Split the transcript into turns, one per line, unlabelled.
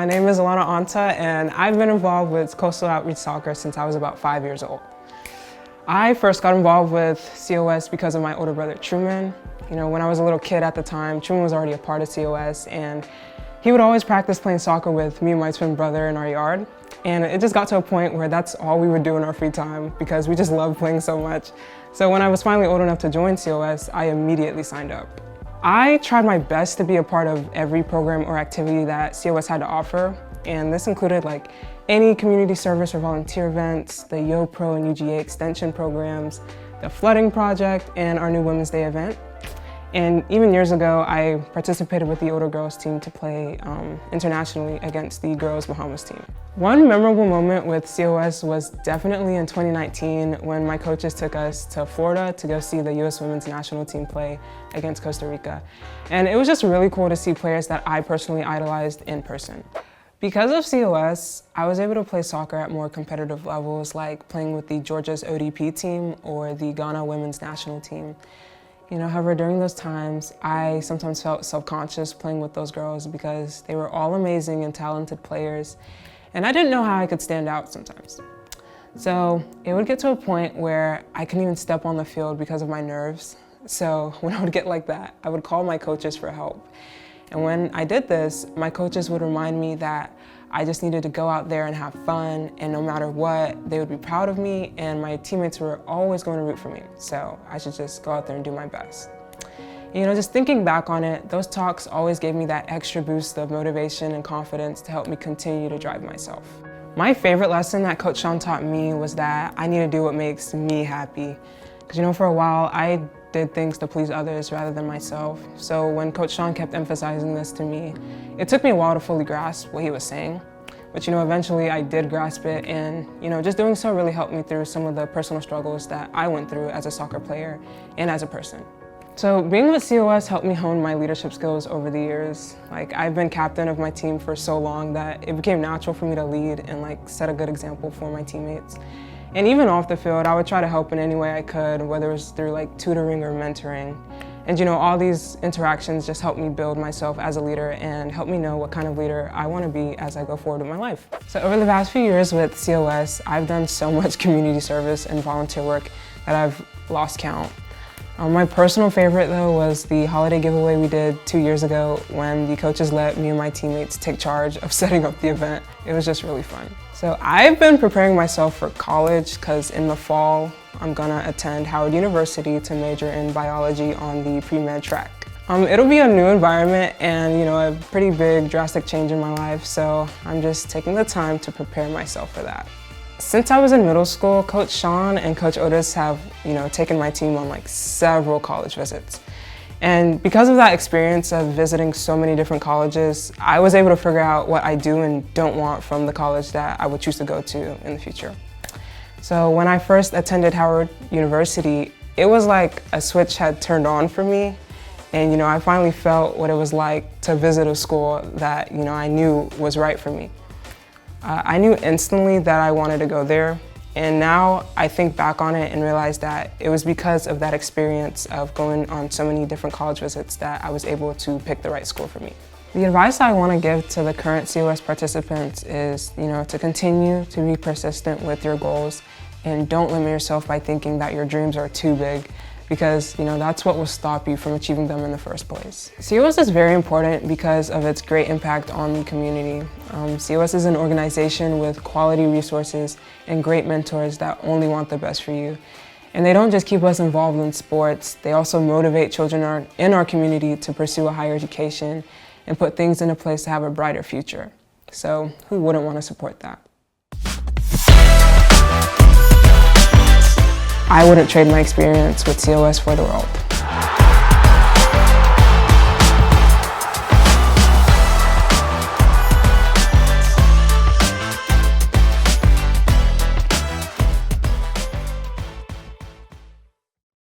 My name is Allana, and I've been involved with Coastal Outreach Soccer since I was about 5 years old. I first got involved with COS because of my older brother, Truman. When I was a little kid at the time, Truman was already a part of COS, and he would always practice playing soccer with me and my twin brother in our yard. And it just got to a point where that's all we would do in our free time because we just loved playing so much. So when I was finally old enough to join COS, I immediately signed up. I tried my best to be a part of every program or activity that COS had to offer, and this included any community service or volunteer events, the YoPro and UGA extension programs, the flooding project, and our new Women's Day event. And even years ago, I participated with the older girls team to play internationally against the girls Bahamas team. One memorable moment with COS was definitely in 2019 when my coaches took us to Florida to go see the US women's national team play against Costa Rica. And it was just really cool to see players that I personally idolized in person. Because of COS, I was able to play soccer at more competitive levels, like playing with the Georgia's ODP team or the Ghana women's national team. However, during those times, I sometimes felt self-conscious playing with those girls because they were all amazing and talented players, and I didn't know how I could stand out sometimes. So it would get to a point where I couldn't even step on the field because of my nerves. So when I would get like that, I would call my coaches for help. And when I did this, my coaches would remind me that I just needed to go out there and have fun, and no matter what, they would be proud of me, and my teammates were always going to root for me. So I should just go out there and do my best. Just thinking back on it, those talks always gave me that extra boost of motivation and confidence to help me continue to drive myself. My favorite lesson that Coach Sean taught me was that I need to do what makes me happy. Because for a while, I did things to please others rather than myself. So when Coach Sean kept emphasizing this to me, it took me a while to fully grasp what he was saying. But eventually I did grasp it, and just doing so really helped me through some of the personal struggles that I went through as a soccer player and as a person. So being with COS helped me hone my leadership skills over the years. I've been captain of my team for so long that it became natural for me to lead and set a good example for my teammates. And even off the field, I would try to help in any way I could, whether it was through tutoring or mentoring. And all these interactions just helped me build myself as a leader and help me know what kind of leader I want to be as I go forward with my life. So over the past few years with COS, I've done so much community service and volunteer work that I've lost count. My personal favorite though was the holiday giveaway we did 2 years ago when the coaches let me and my teammates take charge of setting up the event. It was just really fun. So I've been preparing myself for college because in the fall, I'm gonna attend Howard University to major in biology on the pre-med track. It'll be a new environment and a pretty big drastic change in my life, so I'm just taking the time to prepare myself for that. Since I was in middle school, Coach Sean and Coach Otis have taken my team on several college visits. And because of that experience of visiting so many different colleges, I was able to figure out what I do and don't want from the college that I would choose to go to in the future. So when I first attended Howard University, it was like a switch had turned on for me. And I finally felt what it was like to visit a school that I knew was right for me. I knew instantly that I wanted to go there. And now I think back on it and realize that it was because of that experience of going on so many different college visits that I was able to pick the right school for me. The advice I want to give to the current COS participants is, to continue to be persistent with your goals and don't limit yourself by thinking that your dreams are too big, because that's what will stop you from achieving them in the first place. COS is very important because of its great impact on the community. COS is an organization with quality resources and great mentors that only want the best for you. And they don't just keep us involved in sports, they also motivate children in our community to pursue a higher education and put things into place to have a brighter future. So who wouldn't want to support that? I wouldn't trade my experience with COS for the world.